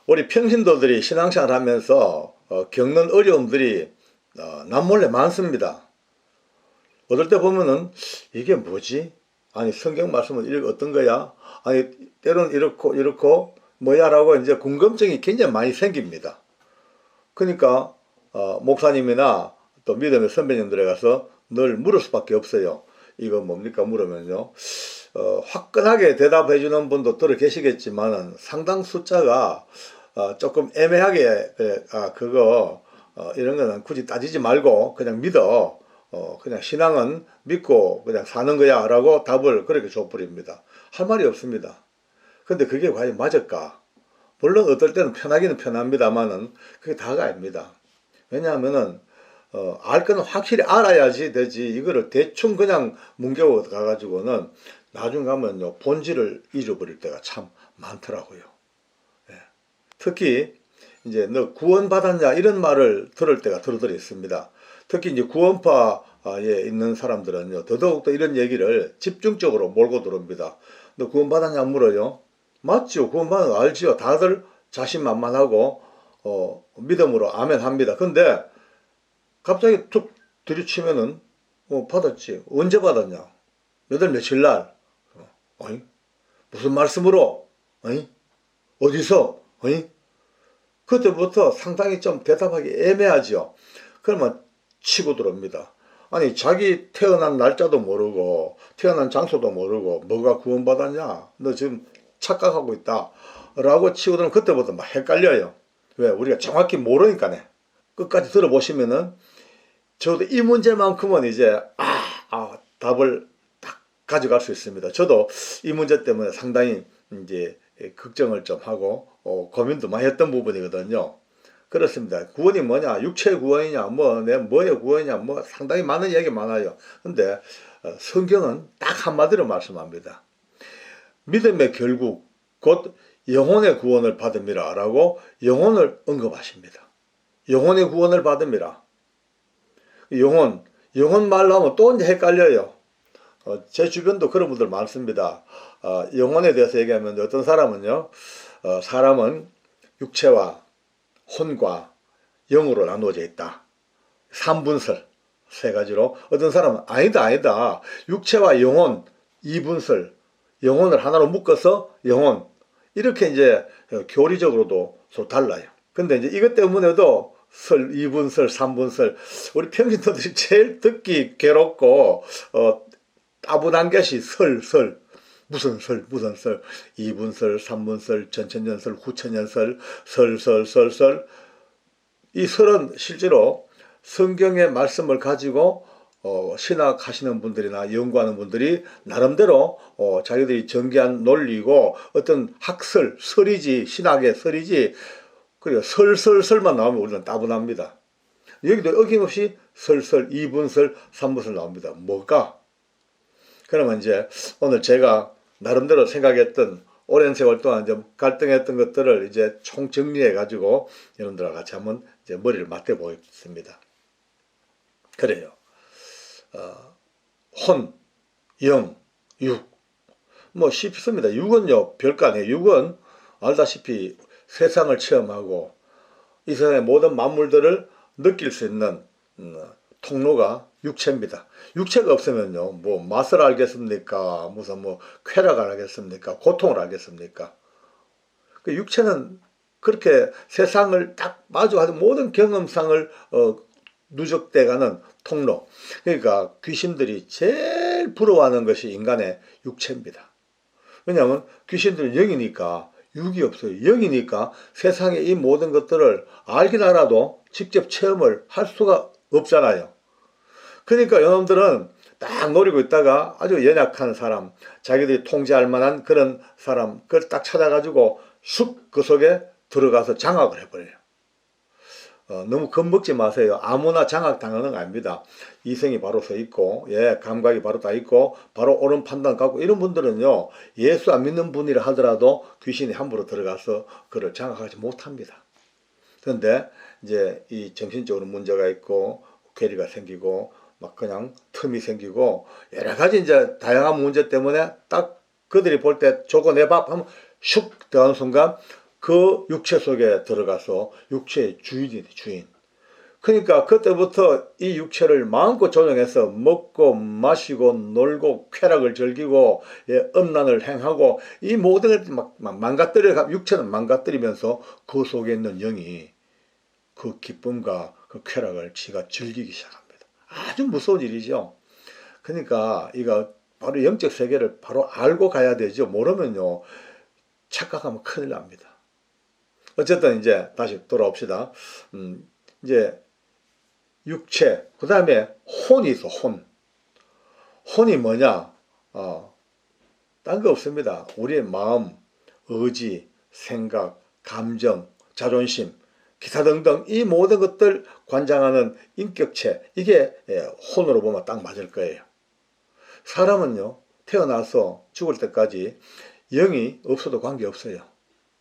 우리 평신도들이 신앙생활 하면서 겪는 어려움들이 남몰래 많습니다. 어떨 때 보면은 이게 뭐지? 아니 성경 말씀은 이렇게 어떤 거야? 아니 때로는 이렇고 뭐야라고 이제 궁금증이 굉장히 많이 생깁니다. 그러니까 목사님이나 또 믿음의 선배님들에 가서 늘 물을 수밖에 없어요. 이거 뭡니까 물으면요. 화끈하게 대답해 주는 분도 들어 계시겠지만 상당 숫자가 조금 애매하게 그거 이런 거는 굳이 따지지 말고 그냥 믿어. 그냥 신앙은 믿고 그냥 사는 거야 라고 답을 그렇게 줘버립니다. 할 말이 없습니다. 근데 그게 과연 맞을까? 물론 어떨 때는 편하기는 편합니다만은 그게 다가 아닙니다. 왜냐하면은 알 거는 확실히 알아야지 되지 이거를 대충 그냥 뭉개고 가가지고는 나중 가면요 본질을 잊어버릴 때가 참 많더라고요. 예. 특히 이제 너 구원받았냐 이런 말을 들을 때가 들어들어 있습니다. 특히 이제 구원파에 있는 사람들은요 더더욱더 이런 얘기를 집중적으로 몰고 들어옵니다. 너 구원받았냐 물어요. 맞죠. 구원받은 거 알지요. 다들 자신만만하고 믿음으로 아멘 합니다. 근데 갑자기 툭 들이치면은 받았지. 언제 받았냐? 몇 월 며칠 날? 어이? 무슨 말씀으로? 어이? 어디서? 어이? 그때부터 상당히 좀 대답하기 애매하죠. 그러면 치고 들어옵니다. 아니 자기 태어난 날짜도 모르고 태어난 장소도 모르고 뭐가 구원받았냐? 너 지금 착각하고 있다. 라고 치고 들어오면 그때부터 막 헷갈려요. 왜? 우리가 정확히 모르니까네. 끝까지 들어보시면은 저도 이 문제만큼은 이제 답을 딱 가져갈 수 있습니다. 저도 이 문제 때문에 상당히 이제 걱정을 좀 하고 고민도 많이 했던 부분이거든요. 그렇습니다. 구원이 뭐냐? 육체의 구원이냐? 뭐의 구원이냐? 뭐 상당히 많은 얘기 많아요. 근데 성경은 딱 한마디로 말씀합니다. 믿음의 결국 곧 영혼의 구원을 받음이라 라고 영혼을 언급하십니다. 영혼의 구원을 받음이라. 영혼 말로 하면 또 이제 헷갈려요. 제 주변도 그런 분들 많습니다. 영혼에 대해서 얘기하면 어떤 사람은요, 사람은 육체와 혼과 영으로 나누어져 있다. 삼분설, 세 가지로. 어떤 사람은 아니다. 육체와 영혼, 이분설, 영혼을 하나로 묶어서 영혼. 이렇게 이제 교리적으로도 서로 달라요. 근데 이제 이것 때문에도 설, 이분설, 삼분설, 우리 평신도들이 제일 듣기 괴롭고, 따분한 것이 설, 무슨 설, 이분설, 삼분설, 전천년설, 후천년설, 설. 이 설은 실제로 성경의 말씀을 가지고 신학하시는 분들이나 연구하는 분들이 나름대로 자기들이 전개한 논리고 어떤 학설, 설이지, 신학의 설이지, 그리고 설만 나오면 우리는 따분합니다. 여기도 어김없이 설, 이분설, 삼분설 나옵니다. 뭐가? 그러면 이제 오늘 제가 나름대로 생각했던 오랜 세월 동안 좀 갈등했던 것들을 이제 총 정리해 가지고 여러분들과 같이 한번 이제 머리를 맞대 보겠습니다. 그래요. 혼, 영, 육. 뭐 쉽습니다. 육은요 별거 아니에요. 육은 알다시피 세상을 체험하고 이 세상의 모든 만물들을 느낄 수 있는 통로가 육체입니다. 육체가 없으면요, 뭐 맛을 알겠습니까? 무슨 뭐 쾌락을 알겠습니까? 고통을 알겠습니까? 그 육체는 그렇게 세상을 딱 마주하는 모든 경험상을 누적돼가는 통로. 그러니까 귀신들이 제일 부러워하는 것이 인간의 육체입니다. 왜냐하면 귀신들은 영이니까 육이 없어요. 영이니까 세상의 이 모든 것들을 알긴 알아도 직접 체험을 할 수가 없잖아요. 그러니까 여러분들은 딱 노리고 있다가 아주 연약한 사람, 자기들이 통제할 만한 그런 사람, 그걸 딱 찾아가지고 쑥 그 속에 들어가서 장악을 해버려요. 너무 겁먹지 마세요. 아무나 장악당하는 거 아닙니다. 이성이 바로 서 있고, 감각이 바로 다 있고, 바로 옳은 판단 갖고, 이런 분들은요, 예수 안 믿는 분이라 하더라도 귀신이 함부로 들어가서 그를 장악하지 못합니다. 그런데 이제 이 정신적으로 문제가 있고, 괴리가 생기고, 막 그냥 틈이 생기고, 여러 가지 이제 다양한 문제 때문에 딱 그들이 볼 때 저거 내 밥 하면 슉 들어가는 순간, 그 육체 속에 들어가서 육체의 주인이네, 주인. 그러니까 그때부터 이 육체를 마음껏 조정해서 먹고 마시고 놀고 쾌락을 즐기고 음란을 행하고 이 모든 것들 막 망가뜨려, 육체는 망가뜨리면서 그 속에 있는 영이 그 기쁨과 그 쾌락을 지가 즐기기 시작합니다. 아주 무서운 일이죠. 그러니까 이거 바로 영적 세계를 바로 알고 가야 되죠. 모르면요 착각하면 큰일 납니다. 어쨌든 이제 다시 돌아옵시다. 이제 육체, 그 다음에 혼이 있어, 혼. 혼이 뭐냐? 딴 거 없습니다. 우리의 마음, 의지, 생각, 감정, 자존심, 기타 등등 이 모든 것들 관장하는 인격체, 이게 혼으로 보면 딱 맞을 거예요. 사람은요, 태어나서 죽을 때까지 영이 없어도 관계없어요.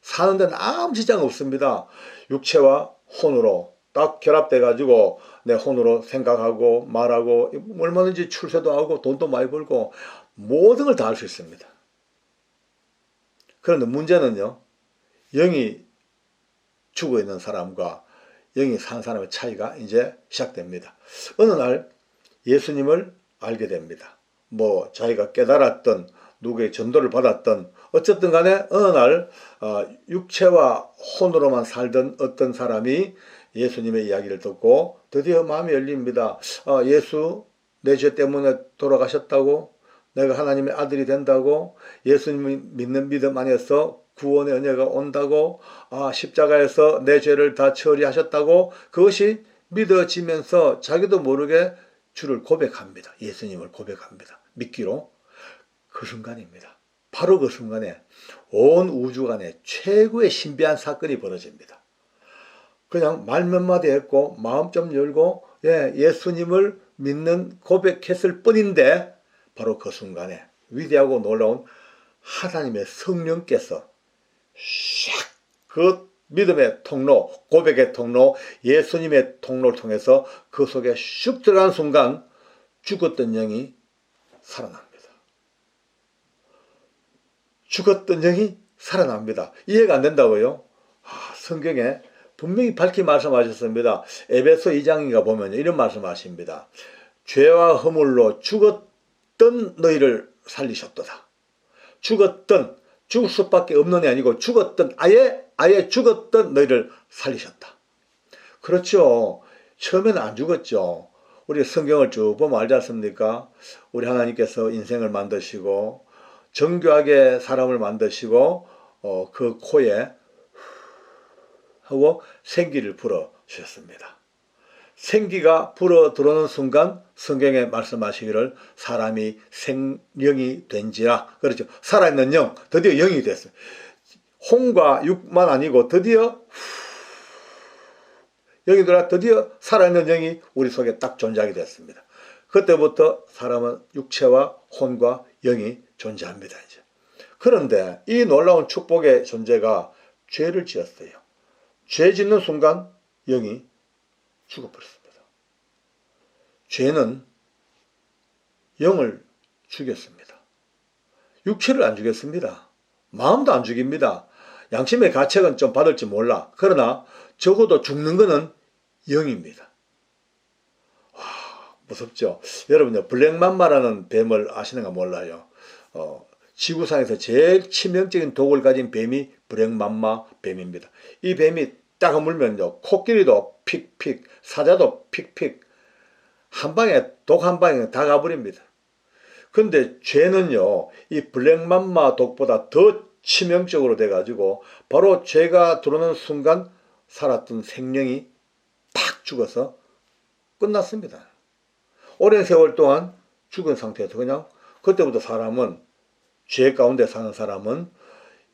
사는 데는 아무 지장 없습니다. 육체와 혼으로 딱 결합돼 가지고 내 혼으로 생각하고 말하고 얼마든지 출세도 하고 돈도 많이 벌고 모든 걸 다 할 수 있습니다. 그런데 문제는요, 영이 죽어 있는 사람과 영이 산 사람의 차이가 이제 시작됩니다. 어느 날 예수님을 알게 됩니다. 뭐 자기가 깨달았던 누구의 전도를 받았던 어쨌든 간에 어느 날 육체와 혼으로만 살던 어떤 사람이 예수님의 이야기를 듣고 드디어 마음이 열립니다. 예수 내 죄 때문에 돌아가셨다고, 내가 하나님의 아들이 된다고, 예수님이 믿는 믿음 안에서 구원의 은혜가 온다고, 십자가에서 내 죄를 다 처리하셨다고, 그것이 믿어지면서 자기도 모르게 주를 고백합니다. 예수님을 고백합니다. 믿기로. 그 순간입니다. 바로 그 순간에 온 우주간에 최고의 신비한 사건이 벌어집니다. 그냥 말 몇 마디 했고 마음 좀 열고 예수님을 믿는 고백했을 뿐인데 바로 그 순간에 위대하고 놀라운 하나님의 성령께서 샥 그 믿음의 통로, 고백의 통로, 예수님의 통로를 통해서 그 속에 슉 들어간 순간 죽었던 영이 살아납니다. 죽었던 영이 살아납니다. 이해가 안 된다고요? 성경에 분명히 밝히 말씀하셨습니다. 에베소 2장인가 보면 이런 말씀하십니다. 죄와 허물로 죽었던 너희를 살리셨도다. 죽을 수밖에 없는 게 아니고 죽었던 아예 죽었던 너희를 살리셨다. 그렇죠. 처음에는 안 죽었죠. 우리 성경을 쭉 보면 알지 않습니까? 우리 하나님께서 인생을 만드시고 정교하게 사람을 만드시고 그 코에 하고 생기를 불어 주셨습니다. 생기가 불어 들어오는 순간 성경에 말씀하시기를 사람이 생령이 된지라. 그렇죠. 살아있는 영, 드디어 영이 됐어요. 혼과 육만 아니고 드디어 영이 들어와 드디어 살아있는 영이 우리 속에 딱 존재하게 됐습니다. 그때부터 사람은 육체와 혼과 영이 존재합니다. 이제. 그런데 이 놀라운 축복의 존재가 죄를 지었어요. 죄 짓는 순간 영이 죽어버렸습니다. 죄는 영을 죽였습니다. 육체를 안 죽였습니다. 마음도 안 죽입니다. 양심의 가책은 좀 받을지 몰라. 그러나 적어도 죽는 것은 영입니다. 와, 무섭죠. 여러분요, 블랙맘마라는 뱀을 아시는가 몰라요. 지구상에서 제일 치명적인 독을 가진 뱀이 블랙맘마 뱀입니다. 이 뱀이 딱 물면요, 코끼리도 픽픽, 사자도 픽픽, 독 한 방에 다 가버립니다. 근데 죄는요, 이 블랙맘마 독보다 더 치명적으로 돼가지고 바로 죄가 들어오는 순간 살았던 생명이 팍 죽어서 끝났습니다. 오랜 세월 동안 죽은 상태에서 그냥 그때부터 사람은 죄 가운데 사는 사람은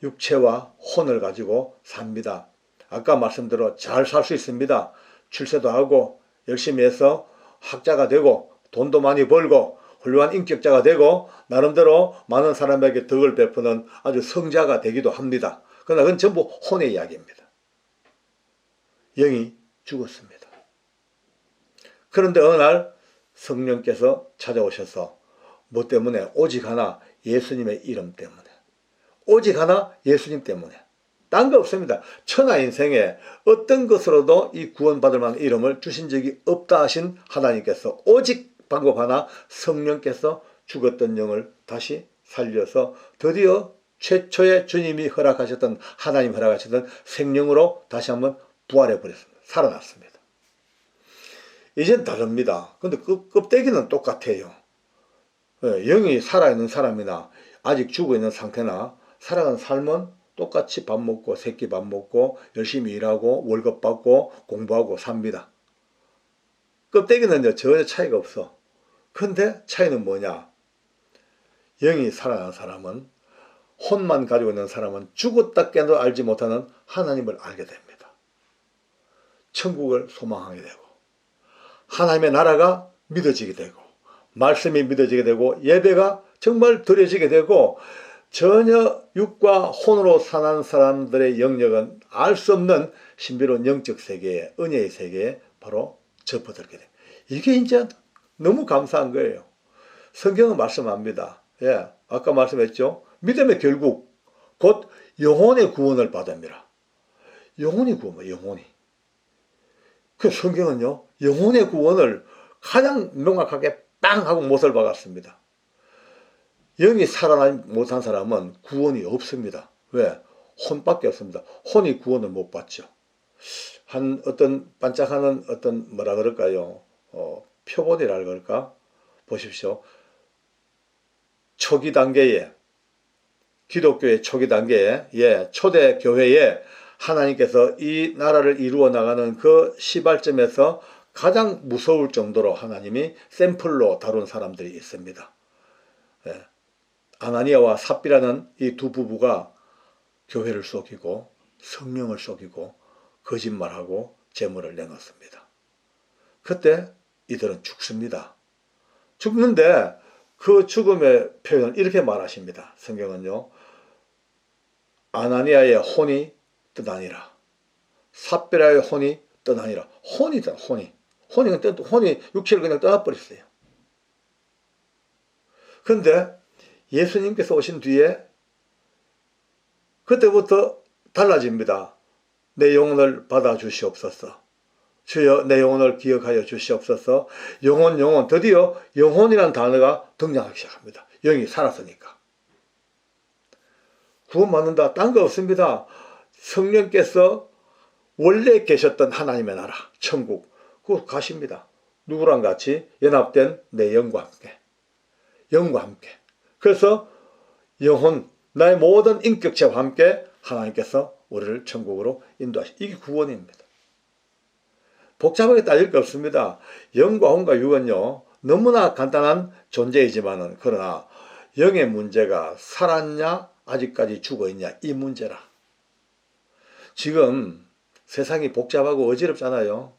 육체와 혼을 가지고 삽니다. 아까 말씀대로 잘 살 수 있습니다. 출세도 하고 열심히 해서 학자가 되고 돈도 많이 벌고 훌륭한 인격자가 되고 나름대로 많은 사람에게 덕을 베푸는 아주 성자가 되기도 합니다. 그러나 그건 전부 혼의 이야기입니다. 영이 죽었습니다. 그런데 어느 날 성령께서 찾아오셔서 뭐 때문에? 오직 하나 예수님의 이름 때문에. 오직 하나 예수님 때문에. 딴 거 없습니다. 천하 인생에 어떤 것으로도 이 구원받을 만한 이름을 주신 적이 없다 하신 하나님께서 오직 방법 하나, 성령께서 죽었던 영을 다시 살려서 드디어 최초의 주님이 허락하셨던, 하나님 허락하셨던 생명으로 다시 한번 부활해 버렸습니다. 살아났습니다. 이젠 다릅니다. 근데 그 껍데기는 똑같아요. 영이 살아있는 사람이나 아직 죽어있는 상태나 살아가는 삶은 똑같이 밥 먹고 새끼 밥 먹고 열심히 일하고 월급 받고 공부하고 삽니다. 껍데기는 전혀 차이가 없어. 근데 차이는 뭐냐? 영이 살아난 사람은, 혼만 가지고 있는 사람은 죽었다 깨도 알지 못하는 하나님을 알게 됩니다. 천국을 소망하게 되고 하나님의 나라가 믿어지게 되고 말씀이 믿어지게 되고 예배가 정말 드려지게 되고 전혀 육과 혼으로 사는 사람들의 영역은 알 수 없는 신비로운 영적 세계에, 은혜의 세계에 바로 접어들게 됩니다. 이게 이제 너무 감사한 거예요. 성경은 말씀합니다. 예, 아까 말씀했죠. 믿음의 결국 곧 영혼의 구원을 받습니다. 영혼이 구원, 영혼이. 그 성경은요, 영혼의 구원을 가장 명확하게 빵 하고 못을 박았습니다. 영이 살아나지 못한 사람은 구원이 없습니다. 왜? 혼밖에 없습니다. 혼이 구원을 못 받죠. 한 어떤 반짝하는 어떤 뭐라 그럴까요? 표본이라 그럴까? 보십시오. 초기 단계에, 기독교의 초기 단계에, 초대 교회에 하나님께서 이 나라를 이루어 나가는 그 시발점에서 가장 무서울 정도로 하나님이 샘플로 다룬 사람들이 있습니다. 아나니아와 삽비라는 이 두 부부가 교회를 속이고 성령을 속이고 거짓말하고 재물을 내놓습니다. 그때 이들은 죽습니다. 죽는데 그 죽음의 표현을 이렇게 말하십니다. 성경은요. 아나니아의 혼이 떠나니라. 삽비라의 혼이 떠나니라. 혼이다, 혼이. 혼이 육체를 그냥 떠나버렸어요. 그런데 예수님께서 오신 뒤에 그때부터 달라집니다. 내 영혼을 받아 주시옵소서. 주여 내 영혼을 기억하여 주시옵소서. 영혼, 드디어 영혼이라는 단어가 등장하기 시작합니다. 영이 살았으니까. 구원받는다, 딴 거 없습니다. 성령께서 원래 계셨던 하나님의 나라, 천국, 그거 가십니다. 누구랑 같이? 연합된 내 영과 함께. 영과 함께. 그래서 영혼, 나의 모든 인격체와 함께 하나님께서 우리를 천국으로 인도하시. 이게 구원입니다. 복잡하게 따질 게 없습니다. 영과 혼과 육은요, 너무나 간단한 존재이지만은, 그러나 영의 문제가 살았냐, 아직까지 죽어있냐, 이 문제라. 지금 세상이 복잡하고 어지럽잖아요.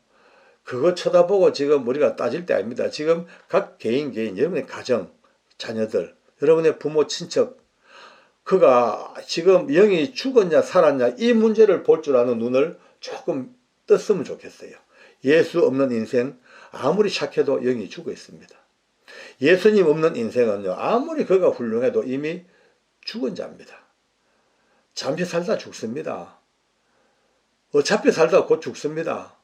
그거 쳐다보고 지금 우리가 따질 때 아닙니다. 지금 각 개인, 여러분의 가정, 자녀들, 여러분의 부모, 친척, 그가 지금 영이 죽었냐 살았냐 이 문제를 볼 줄 아는 눈을 조금 떴으면 좋겠어요. 예수 없는 인생 아무리 착해도 영이 죽어 있습니다. 예수님 없는 인생은요, 아무리 그가 훌륭해도 이미 죽은 자입니다. 잠시 살다 죽습니다. 어차피 살다 곧 죽습니다.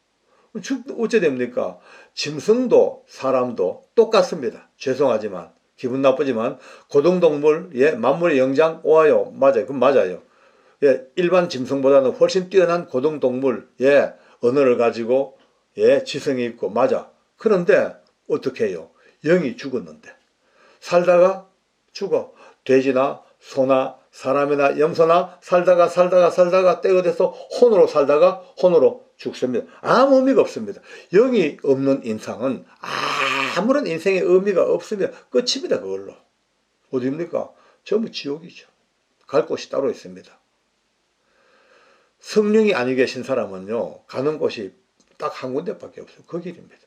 어째 됩니까? 짐승도 사람도 똑같습니다. 죄송하지만, 기분 나쁘지만, 고등동물, 만물의 영장 오하요. 맞아요. 그건 맞아요. 일반 짐승보다는 훨씬 뛰어난 고등동물, 언어를 가지고, 지성이 있고, 맞아. 그런데, 어떻게 해요? 영이 죽었는데. 살다가 죽어. 돼지나 소나 사람이나 염소나 살다가 때가 돼서 혼으로 살다가 혼으로 죽습니다. 아무 의미가 없습니다. 영이 없는 인상은 아무런 인생의 의미가 없습니다. 끝입니다. 그걸로. 어디입니까? 전부 지옥이죠. 갈 곳이 따로 있습니다. 성령이 아니 계신 사람은요, 가는 곳이 딱 한 군데밖에 없어요. 그 길입니다.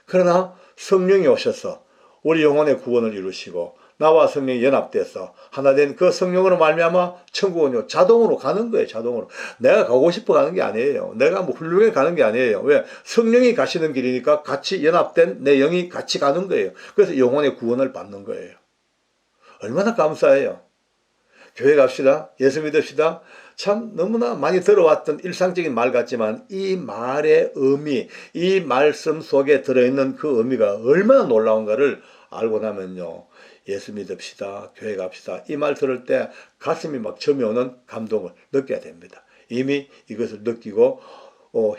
그러나 성령이 오셔서 우리 영혼의 구원을 이루시고 나와 성령이 연합돼서 하나 된 그 성령으로 말미암아 천국은요 자동으로 가는 거예요. 자동으로. 내가 가고 싶어 가는 게 아니에요. 내가 뭐 훌륭해 가는 게 아니에요. 왜? 성령이 가시는 길이니까 같이 연합된 내 영이 같이 가는 거예요. 그래서 영혼의 구원을 받는 거예요. 얼마나 감사해요. 교회 갑시다. 예수 믿읍시다. 참 너무나 많이 들어왔던 일상적인 말 같지만 이 말의 의미, 이 말씀 속에 들어있는 그 의미가 얼마나 놀라운가를 알고 나면요, 예수 믿읍시다, 교회 갑시다, 이 말 들을 때 가슴이 막 점이 오는 감동을 느껴야 됩니다. 이미 이것을 느끼고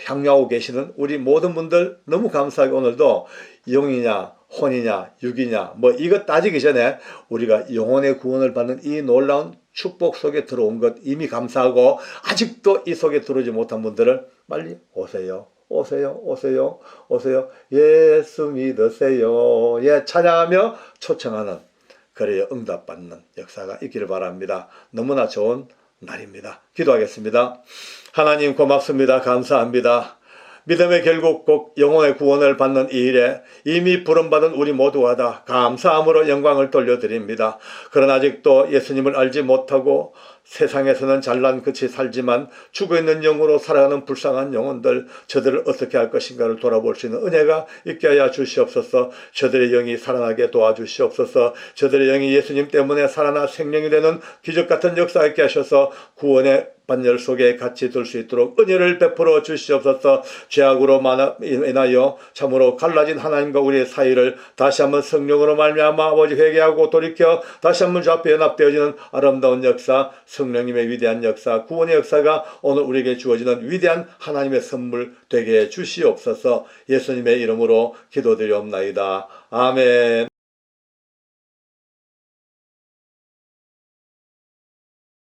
향유하고 계시는 우리 모든 분들 너무 감사하게 오늘도 영이냐 혼이냐 육이냐 뭐 이것 따지기 전에 우리가 영혼의 구원을 받는 이 놀라운 축복 속에 들어온 것 이미 감사하고, 아직도 이 속에 들어오지 못한 분들은 빨리 오세요. 오세요. 오세요. 오세요. 예수 믿으세요. 예, 찬양하며 초청하는, 그래야 응답받는 역사가 있기를 바랍니다. 너무나 좋은 날입니다. 기도하겠습니다. 하나님 고맙습니다. 감사합니다. 믿음의 결국 꼭 영혼의 구원을 받는 이 일에 이미 부름받은 우리 모두가 다 감사함으로 영광을 돌려드립니다. 그러나 아직도 예수님을 알지 못하고 세상에서는 잘난 끝이 살지만 죽어있는 영으로 살아가는 불쌍한 영혼들, 저들을 어떻게 할 것인가를 돌아볼 수 있는 은혜가 있게 하여 주시옵소서. 저들의 영이 살아나게 도와주시옵소서. 저들의 영이 예수님 때문에 살아나 생명이 되는 기적같은 역사 있게 하셔서 구원의 반열 속에 같이 둘 수 있도록 은혜를 베풀어 주시옵소서. 죄악으로 인하여 참으로 갈라진 하나님과 우리의 사이를 다시 한번 성령으로 말미암아 아버지 회개하고 돌이켜 다시 한번 주 앞에 연합되어지는 아름다운 역사, 성령님의 위대한 역사, 구원의 역사가 오늘 우리에게 주어지는 위대한 하나님의 선물 되게 해 주시옵소서. 예수님의 이름으로 기도드리옵나이다. 아멘.